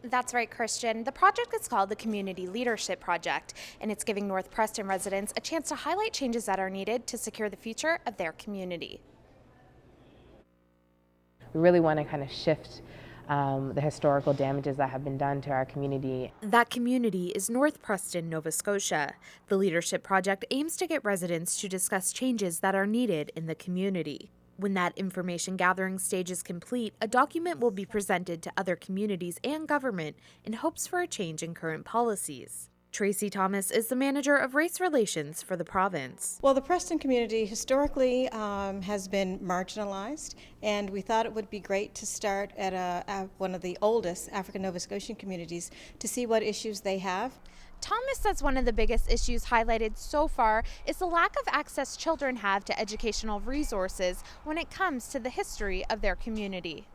That's right, Christian. The project is called the Community Leadership Project, and it's giving North Preston residents a chance to highlight changes that are needed to secure the future of their community. We really want to kind of shift the historical damages that have been done to our community. That community is North Preston, Nova Scotia. The Leadership Project aims to get residents to discuss changes that are needed in the community. When that information gathering stage is complete, a document will be presented to other communities and government in hopes for a change in current policies. Tracy Thomas is the manager of race relations for the province. Well, the Preston community historically has been marginalized, and we thought it would be great to start at one of the oldest African Nova Scotian communities to see what issues they have. Thomas says one of the biggest issues highlighted so far is the lack of access children have to educational resources when it comes to the history of their community.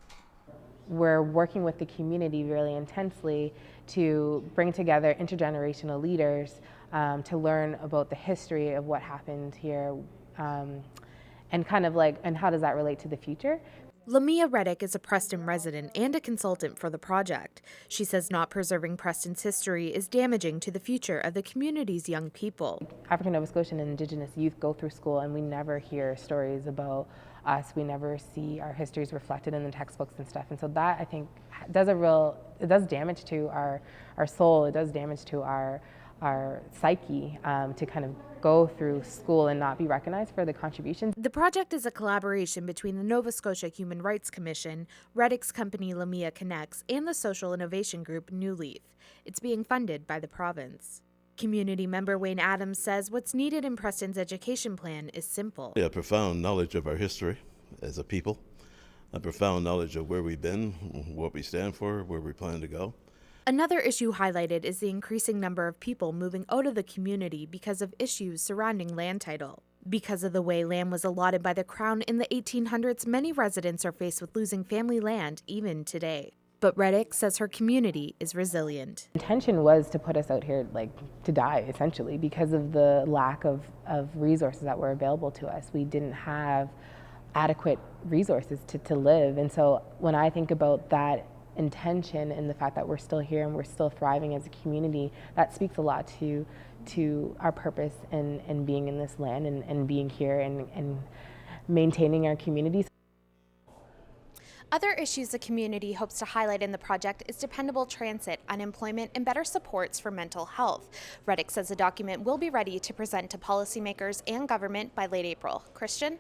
We're working with the community really intensely to bring together intergenerational leaders to learn about the history of what happened here and how does that relate to the future. Lamia Reddick is a Preston resident and a consultant for the project. She says not preserving Preston's history is damaging to the future of the community's young people. African Nova Scotian and Indigenous youth go through school and we never hear stories about us. We never see our histories reflected in the textbooks and stuff. And so that, I think, it does damage to our soul. It does damage to our psyche to kind of go through school and not be recognized for the contributions. The project is a collaboration between the Nova Scotia Human Rights Commission, Reddick's company Lamia Connects, and the social innovation group New Leaf. It's being funded by the province. Community member Wayne Adams says what's needed in Preston's education plan is simple. A profound knowledge of our history as a people, a profound knowledge of where we've been, what we stand for, where we plan to go. Another issue highlighted is the increasing number of people moving out of the community because of issues surrounding land title. Because of the way land was allotted by the Crown in the 1800s, many residents are faced with losing family land even today. But Reddick says her community is resilient. Intention was to put us out here to die, essentially, because of the lack of resources that were available to us. We didn't have adequate resources to live. And so when I think about that intention and the fact that we're still here and we're still thriving as a community, that speaks a lot to our purpose in being in this land and being here and maintaining our communities. Other issues the community hopes to highlight in the project is dependable transit, unemployment, and better supports for mental health. Reddick says the document will be ready to present to policymakers and government by late April. Christian?